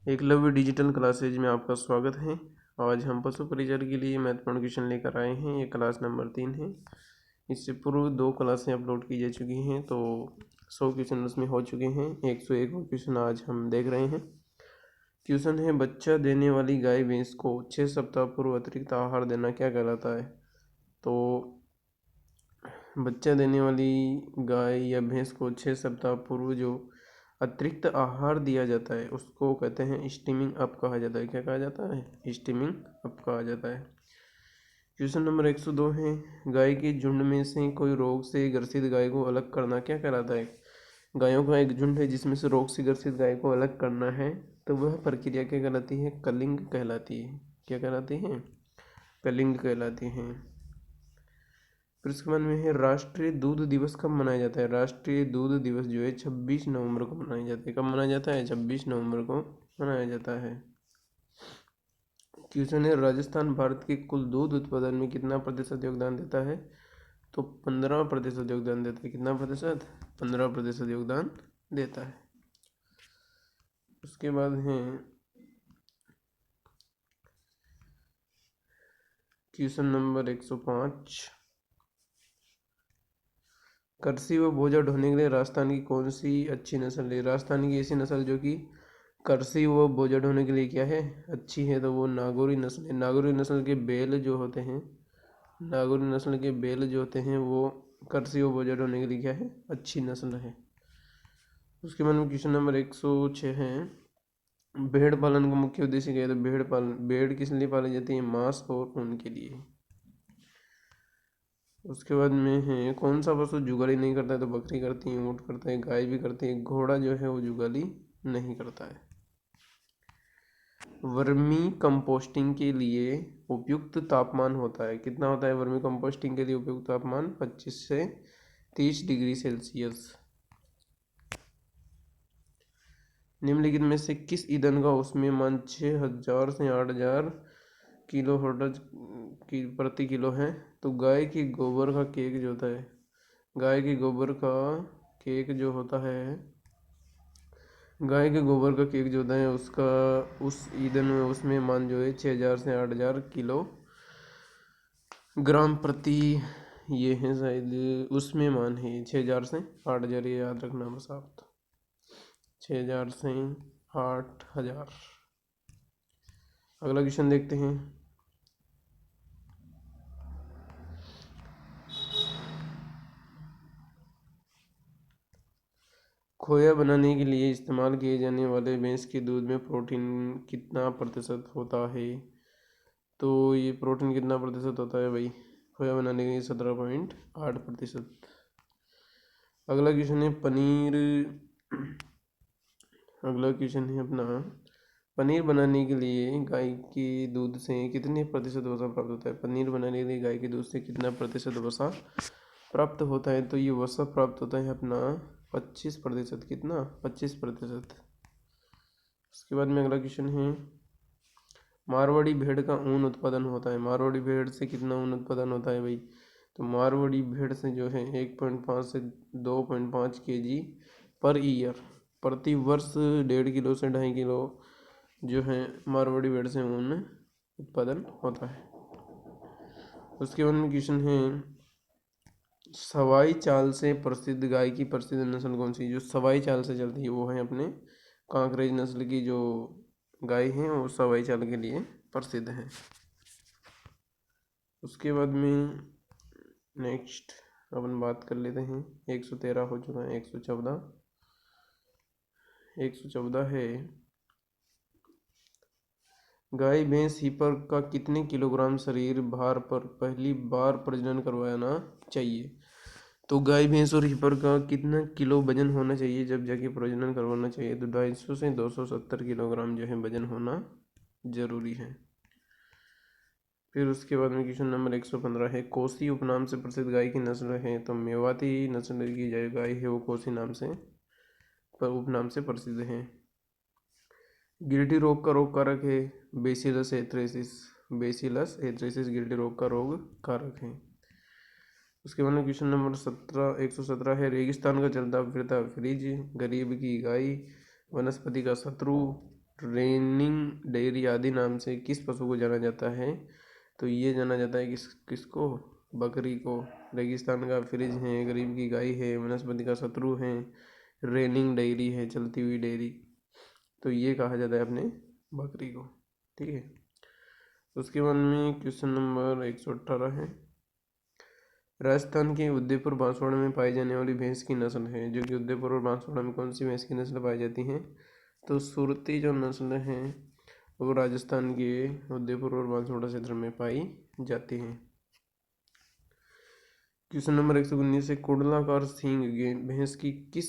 Eklavya digital classes में आपका स्वागत है। आज हम पशु परिचर के लिए महत्वपूर्ण क्वेश्चन लेकर आए हैं। ये क्लास नंबर 3 है। इससे पूर्व 2 क्लासें अपलोड की जा चुकी हैं, तो 100 क्वेश्चन उसमें हो चुके हैं। 101 क्वेश्चन आज हम देख रहे हैं। क्वेश्चन है, बच्चा देने वाली गाय भैंस को 6 सप्ताह पूर्व अतिरिक्त आहार देना क्या कहलाता है? तो बच्चा देने वाली गाय या भैंस को 6 सप्ताह पूर्व जो अतिरिक्त आहार दिया जाता है उसको कहते हैं स्टीमिंग अप कहा जाता है। क्या कहा जाता है? स्टीमिंग अप कहा जाता है। क्वेश्चन नंबर 102 है, गाय के झुंड में से कोई रोग से ग्रसित गाय को अलग करना क्या कहलाता है? गायों का एक झुंड है जिसमें से रोग से ग्रसित गाय को अलग करना है, तो वह प्रक्रिया क्या कहलाती है? कलिंग कहलाती है। क्या कहलाती है? कलिंग कहलाती है। फिर उसके बाद में है, राष्ट्रीय दूध दिवस कब मनाया जाता है? राष्ट्रीय दूध दिवस जो है 26 नवंबर को मनाया जाता है। कब मनाया जाता है? 26 नवंबर को मनाया जाता है। क्वेश्चन है, राजस्थान भारत के कुल दूध उत्पादन में कितना प्रतिशत योगदान देता है? तो 15% योगदान देता है। कितना प्रतिशत? 15% योगदान देता है। उसके बाद है क्वेश्चन नंबर 105, कृषि व बोझा ढोने के लिए राजस्थान की कौन सी अच्छी नस्ल है? राजस्थान की ऐसी नस्ल जो कि कृषि व बोझा ढोने के लिए क्या है? अच्छी है, तो वो नागौरी नस्ल है। नागौरी नस्ल के बैल जो होते हैं, नागौरी नस्ल के बैल जो होते हैं वो कृषि व बोझा ढोने के लिए क्या है? अच्छी नस्ल है। उसके बाद में क्वेश्चन नंबर 106 है, भेड़ पालन का मुख्य उद्देश्य क्या है? तो भेड़ किस लिए पाली जाती है? मांस और ऊन के लिए। उसके बाद में है, कौन सा पशु जुगाली नहीं करता है? तो बकरी करती है, ऊँट करता है, गाय भी करती है, घोड़ा जो है वो जुगाली नहीं करता है। वर्मी कंपोस्टिंग के लिए उपयुक्त तापमान होता है, कितना होता है वर्मी कंपोस्टिंग के लिए उपयुक्त तापमान? 25 से 30 डिग्री सेल्सियस। निम्नलिखित में से किस ईंधन का ऊष्मीयमान 6000 से 8000 किलो हर्ट्ज की प्रति किलो है? तो गाय के गोबर का केक जो होता है, गाय के गोबर का केक जो होता है, गाय के गोबर का केक जो होता है उसका उस ईंधन में उसमें मान जो है 6000 से 8000 किलो ग्राम प्रति, ये है शायद उसमें मान है 6000 से 8000, ये याद रखना बस आप। 6000 से 8000। अगला क्वेश्चन देखते हैं। खोया बनाने के लिए इस्तेमाल किए जाने वाले भैंस के दूध में प्रोटीन कितना प्रतिशत होता है? तो ये प्रोटीन कितना प्रतिशत होता है भाई? खोया बनाने के लिए 17.8%। अगला क्वेश्चन है पनीर, अगला क्वेश्चन है अपना, पनीर बनाने के लिए गाय के दूध से कितने प्रतिशत वसा प्राप्त होता है? पनीर बनाने के लिए गाय के दूध से कितना प्रतिशत वसा प्राप्त होता है? तो ये वसा प्राप्त होता है अपना 25%। कितना? 25%। उसके बाद में अगला क्वेश्चन है, मारवाड़ी भेड़ का ऊन उत्पादन होता है, मारवाड़ी भेड़ से कितना ऊन उत्पादन होता है भाई? तो मारवाड़ी भेड़ से जो है 1.5 से 2.5 kg पर ईयर, प्रति वर्ष 1.5 किलो से 2.5 किलो जो है मारवाड़ी भेड़ से ऊन उत्पादन होता है। उसके बाद में क्वेश्चन है, सवाई चाल से प्रसिद्ध गाय की प्रसिद्ध नस्ल कौन सी? जो सवाई चाल से चलती है वो है अपने कांकरेज नस्ल की जो गाय हैं वो सवाई चाल के लिए प्रसिद्ध है। उसके बाद में नेक्स्ट अपन बात कर लेते हैं, 113 हो चुका है, 114 है, गाय भैंस हीपर का कितने किलोग्राम शरीर भार पर पहली बार प्रजनन करवाना चाहिए? तो गाय भैंस और हीपर का कितना किलो वजन होना चाहिए जब जाके प्रजनन करवाना चाहिए? तो 250 से 270 किलोग्राम जो है वजन होना जरूरी है। फिर उसके बाद में क्वेश्चन नंबर 115 है, कोसी उपनाम से प्रसिद्ध गाय की नस्ल है? तो मेवाती नस्ल की जो गाय है वो कोसी नाम से उपनाम से प्रसिद्ध है। गिल्टी रोग का रोग कारक है बेसिलस एथ्रेसिस, बेसिलस एथ्रेसिस गिल्टी रोग का रोग कारक है। उसके बाद में क्वेश्चन नंबर 117 है, रेगिस्तान का चलता फिरता फ्रिज, गरीब की गाय, वनस्पति का शत्रु, रेनिंग डेयरी आदि नाम से किस पशु को जाना जाता है? तो ये जाना जाता है किसको? बकरी को। रेगिस्तान का फ्रिज है, गरीब की गाय है, वनस्पति का शत्रु है, रेनिंग डेयरी है, चलती हुई डेयरी। तो ये कहा जाता है अपने बकरी को। ठीक है। उसके बाद में क्वेश्चन नंबर 118 है। राजस्थान के उदयपुर बांसवाड़ा में पाई जाने वाली भैंस की नस्ल है, जो कि उदयपुर और बांसवाड़ा में कौन सी भैंस की नस्ल पाई जाती है? तो सुरती जो नस्ल है वो राजस्थान के उदयपुर और बांसवाड़ा क्षेत्र में पाई जाती है। क्वेश्चन नंबर 119 है। कुंडलाकार सींग भैंस की किस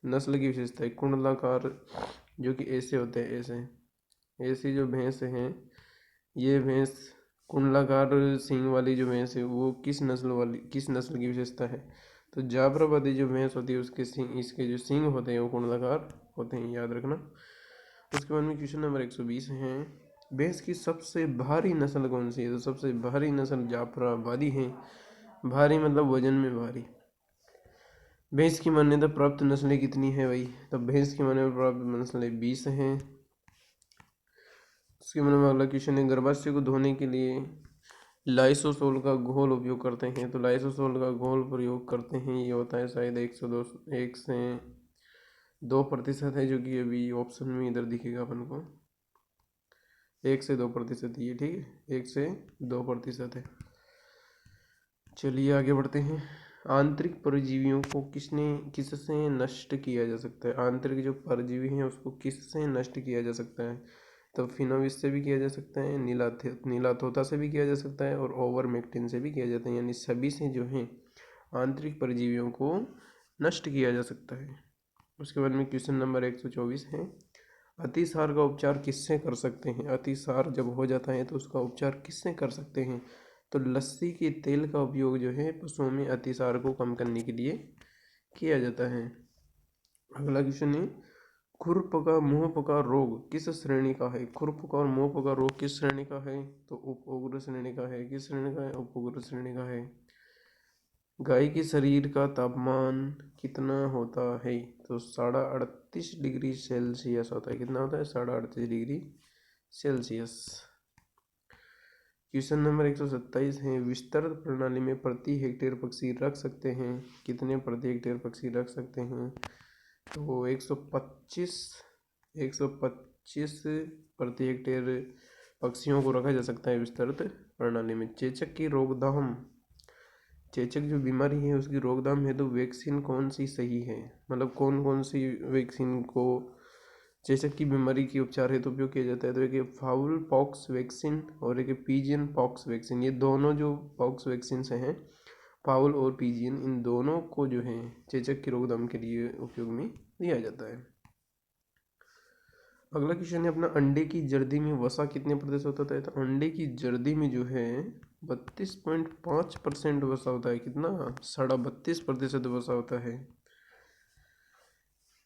नस्ल की विशेषता है? कुंडलाकार जो कि ऐसे होते हैं, ऐसी जो भैंस हैं, ये भैंस कुंडलाकार सींग वाली जो भैंस है वो किस नस्ल की विशेषता है? तो जाफराबादी जो भैंस होती है इसके जो सींग होते हैं वो कुंडलाकार होते हैं, याद रखना। उसके बाद में क्वेश्चन नंबर 120 है। भैंस की सबसे भारी नस्ल कौन सी है? तो सबसे भारी नस्ल जाफराबादी है। भारी मतलब वजन में भारी। भैंस की मान्यता प्राप्त नस्लें कितनी है भाई? तो भैंस की मान्यता प्राप्त नस्लें 20 हैं। उसके बाद में अगला क्वेश्चन है। गर्भाशय को धोने के लिए लाइसोसोल का घोल उपयोग करते हैं, तो लाइसोसोल का घोल प्रयोग करते हैं, ये होता है शायद 1 से 2% है, जो कि अभी ऑप्शन में इधर दिखेगा अपन को 1 से 2% ये। ठीक है, 1 से 2% है। चलिए आगे बढ़ते हैं। आंतरिक परजीवियों को किससे नष्ट किया जा सकता है? आंतरिक जो परजीवी हैं उसको किससे नष्ट किया जा सकता है? तो फिनोविस से भी किया जा सकता है, नीलाथोथा से भी किया जा सकता है, और ओवरमेक्टिन से भी किया जाता है, यानी सभी से जो है आंतरिक परजीवियों को नष्ट किया जा सकता है। उसके बाद में क्वेश्चन नंबर 124 है। अतिसार का उपचार किससे कर सकते हैं? अतिसार जब हो जाता है तो उसका उपचार किससे कर सकते हैं? तो लस्सी के तेल का उपयोग जो है पशुओं में अतिसार को कम करने के लिए किया जाता है। अगला क्वेश्चन है। खुरपका मुंहपका रोग किस श्रेणी का है? खुरपका और मुंहपका रोग किस श्रेणी का है? तो उपउग्र श्रेणी का है। किस श्रेणी का है? उपउग्र श्रेणी का है। गाय के शरीर का तापमान कितना होता है? तो 38.5 डिग्री सेल्सियस होता है। कितना होता है? 38.5 डिग्री सेल्सियस। क्वेश्चन नंबर 127 है। विस्तृत प्रणाली में प्रति हेक्टेयर पक्षी रख सकते हैं, कितने प्रति हेक्टेयर पक्षी रख सकते हैं? तो 125 प्रति हेक्टेयर पक्षियों को रखा जा सकता है विस्तृत प्रणाली में। चेचक की रोकथाम, चेचक जो बीमारी है उसकी रोकथाम है तो वैक्सीन कौन सी सही है? मतलब कौन कौन सी वैक्सीन को चेचक की बीमारी के उपचार हेतु उपयोग किया जाता है? तो एक फाउल पॉक्स वैक्सीन और एक पीजियन पॉक्स वैक्सीन। ये दोनों जो पॉक्स वैक्सीन हैं, फाउल और पीजियन, इन दोनों को जो है चेचक की रोकथाम के लिए उपयोग में लिया जाता है। अगला क्वेश्चन है अपना। अंडे की जर्दी में वसा कितने प्रतिशत होता है? तो अंडे की जर्दी में जो है 32.5% वसा होता है। कितना? 32.5% वसा होता है।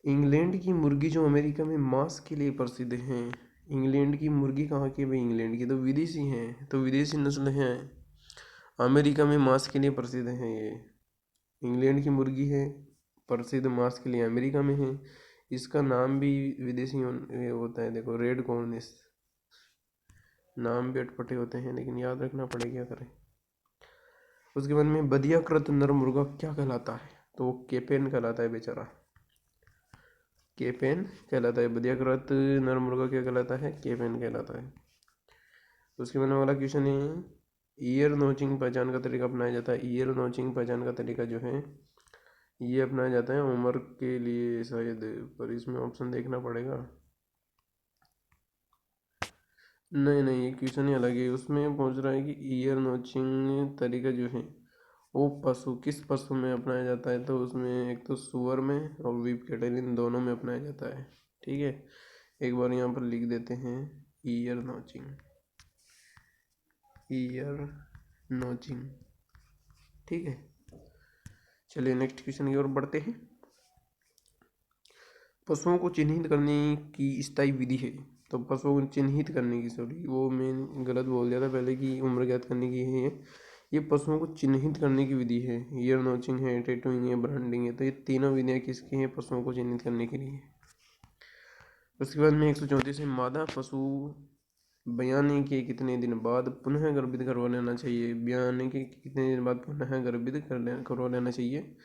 इंग्लैंड की मुर्गी जो अमेरिका में मांस के लिए प्रसिद्ध है, इंग्लैंड की मुर्गी कहाँ की है भाई? इंग्लैंड की तो विदेशी हैं, तो विदेशी नस्ल हैं, अमेरिका में मांस के लिए प्रसिद्ध हैं। ये इंग्लैंड की मुर्गी है, प्रसिद्ध मांस के लिए अमेरिका में है। इसका नाम भी विदेशी होता है। देखो, रेड कॉर्निस। नाम भी अटपटे होते हैं लेकिन याद रखना पड़ेगा, क्या करें। उसके बाद में बधियाकृत नर मुर्गा क्या कहलाता है? तो वो केपेन कहलाता है बेचारा, केपेन कहलाता है। बधियाकृत नर मुर्गा क्या कहलाता है? केपेन कहलाता है। उसके बाद में वाला क्वेश्चन है। ईयर नोचिंग पहचान का तरीका अपनाया जाता है। ईयर नोचिंग पहचान का तरीका जो है ये अपनाया जाता है उम्र के लिए शायद, पर इसमें ऑप्शन देखना पड़ेगा। नहीं, ये क्वेश्चन ही अलग है। उसमें पूछ रहा है कि ईयर नोचिंग तरीका जो है वो किस पशु में अपनाया जाता है? तो उसमें एक तो सुअर में और वीप कैटल, इन दोनों में अपनाया जाता है। ठीक है, एक बार यहाँ पर लिख देते हैं ईयर नोचिंग, ईयर नोचिंग। ठीक है, चलिए नेक्स्ट क्वेश्चन की ओर बढ़ते हैं। पशुओं को चिन्हित करने की स्थायी विधि है। तो पशुओं को चिन्हित करने की, सॉरी वो मैं गलत बोल दिया था पहले कि उम्र ज्ञात करने की है ये पशुओं को चिन्हित करने की विधि है। ईयर नोचिंग है, टैटूइंग है, ब्रांडिंग है। तो ये तीनों विधियाँ किसकी हैं? पशुओं को चिन्हित करने के लिए। उसके बाद में 134 है, मादा पशु ब्याने के कितने दिन बाद पुनः गर्भित करवा लेना चाहिए। ब्याने के कितने दिन बाद पुनः गर्भित करवा लेना चाहिए।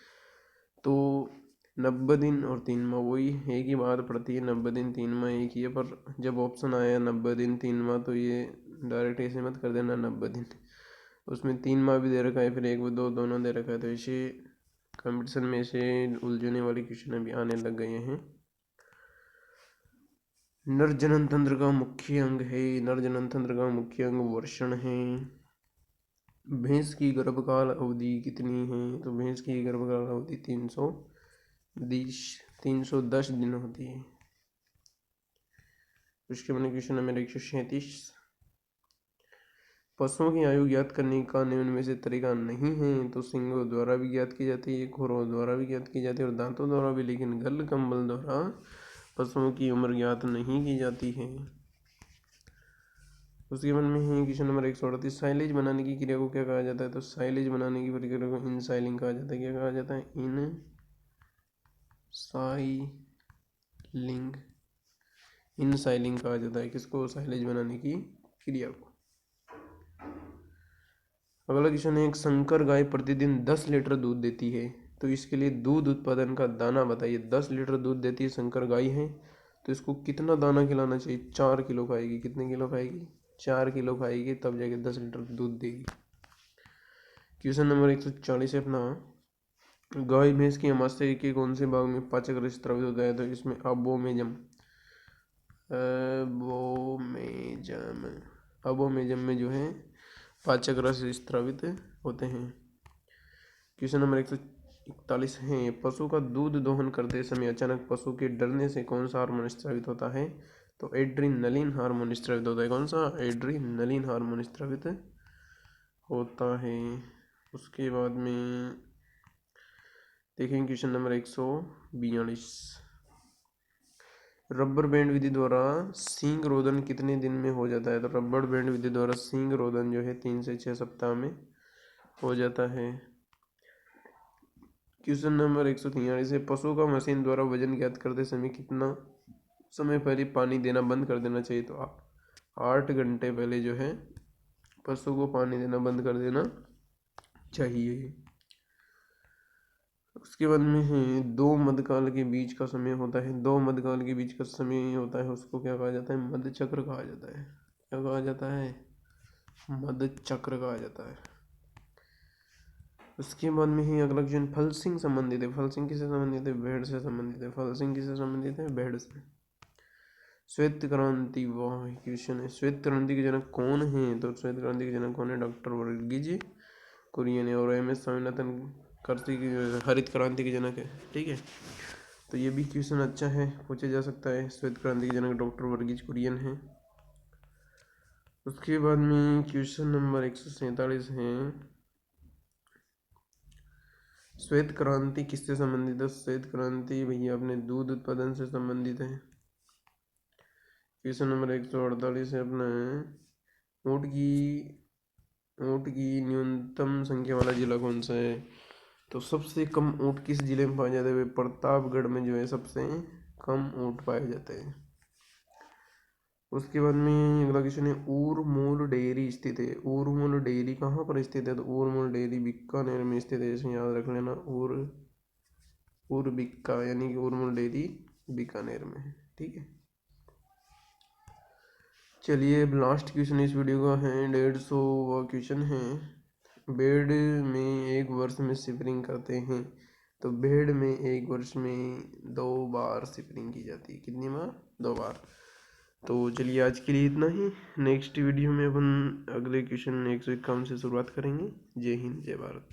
तो 90 दिन और 3 माह, वही एक ही बात पड़ती है। 90 दिन 3 माह एक ही है, पर जब ऑप्शन आया 90 दिन 3 माह तो ये डायरेक्ट ऐसे मत कर देना 90 दिन, उसमें 3 माह भी दे रखा है, फिर 1 व 2 दोनों दे रखा है। तो ऐसे कंपटीशन में ऐसे उलझने वाले क्वेश्चन अभी आने लग गए हैं। नर जनन तंत्र का मुख्य अंग है, नर जनन तंत्र का मुख्य अंग वर्षण है। भैंस की गर्भकाल अवधि कितनी है? तो भैंस की गर्भकाल अवधि 310 दिन होती है। उसके बाद क्वेश्चन नंबर 137, पशुओं की आयु ज्ञात करने का निम्न में से तरीका नहीं है। तो सींगों द्वारा भी ज्ञात की जाती है, खुरों द्वारा भी ज्ञात की जाती है और दांतों द्वारा भी, लेकिन गल कंबल द्वारा पशुओं की उम्र ज्ञात नहीं की जाती है। उसके बाद में है क्वेश्चन नंबर 138, साइलेज बनाने की क्रिया को क्या कहा जाता है? तो साइलेज बनाने की प्रक्रिया को इन साइलिंग कहा जाता है। क्या कहा जाता है? इन साइलिंग, इन साइलिंग कहा जाता है। किसको? साइलेज बनाने की क्रिया को। अगला क्वेश्चन है, एक संकर गाय प्रतिदिन 10 लीटर दूध देती है, तो इसके लिए दूध उत्पादन का दाना बताइए। 10 लीटर दूध देती है, संकर गाय है, तो इसको कितना दाना खिलाना चाहिए? 4 किलो खाएगी। कितने किलो खाएगी? 4 किलो खाएगी, तब जाके 10 लीटर दूध देगी। क्वेश्चन नंबर 140 है अपना, गाय भैंस की आमाशय के कौन से भाग में पाचक रस स्रावित होता है? तो इसमें अबोमेजम में जो है पाचक रस स्रावित होते हैं। क्वेश्चन नंबर 141 है, पशु का दूध दोहन करते समय अचानक पशु के डरने से कौन सा हार्मोन स्रावित होता है? तो एड्रीनलिन हार्मोन स्रावित होता है। कौन सा? एड्रीनलिन हार्मोन स्रावित होता है। उसके बाद में देखेंगे क्वेश्चन नंबर 142, रबर बैंड विधि द्वारा सींग रोदन कितने दिन में हो जाता है? तो रबर बैंड विधि द्वारा सींग रोदन जो है 3 से 6 सप्ताह में हो जाता है। क्वेश्चन नंबर 143 है, पशु का मशीन द्वारा वजन ज्ञात करते समय कितना समय पहले पानी देना बंद कर देना चाहिए? तो 8 घंटे पहले जो है पशु को पानी देना बंद कर देना चाहिए। उसके बाद में है, दो मध्यकाल के बीच का समय होता है, दो मध्यकाल के बीच का समय होता है, उसको क्या कहा जाता है? मध्य चक्र कहा जाता है। क्या कहा जाता है? मध्य चक्र कहा जाता है। उसके बाद में ही अगला क्वेश्चन, फलसिंग संबंधित है। फलसिंग किससे संबंधित है? भेड़ से संबंधित है। फलसिंग किससे संबंधित है? भेड़ से। श्वेत क्रांति, वाह क्वेश्चन है, श्वेत क्रांति के जनक कौन है? तो श्वेत क्रांति के जनक कौन है? डॉक्टर वर्गीज कुरियन है। और एम.एस. स्वामीनाथन कृषि की हरित क्रांति के जनक है। ठीक है, तो ये भी क्वेश्चन अच्छा है, पूछा जा सकता है। श्वेत क्रांति के जनक डॉक्टर वर्गीज कुरियन है। उसके बाद में क्वेश्चन नंबर 147 है, श्वेत क्रांति किससे संबंधित है? श्वेत क्रांति भैया अपने दूध उत्पादन से संबंधित है। क्वेश्चन नंबर 148 है अपना, ऊँट की न्यूनतम संख्या वाला जिला कौन सा है? तो सबसे कम ऊँट किस जिले में पाए जाते हैं? प्रतापगढ़ में जो है सबसे कम ऊँट पाए जाते हैं। उसके बाद में अगला क्वेश्चन है, उरमूल डेयरी स्थित है। उरमूल डेयरी कहाँ पर स्थित है? तो उरमूल डेयरी बीकानेर में स्थित है। जैसे याद रख लेना, बीका, यानी कि उरमूल डेयरी बीकानेर में है। ठीक है, चलिए अब लास्ट क्वेश्चन इस वीडियो का है, 150 क्वेश्चन है। भेड़ में एक वर्ष में सिपरिंग करते हैं, तो भेड़ में एक वर्ष में 2 बार सिपरिंग की जाती है। कितनी बार? 2 बार। तो चलिए आज के लिए इतना ही। नेक्स्ट वीडियो में अपन अगले क्वेश्चन 151 से शुरुआत करेंगे। जय हिंद, जय भारत।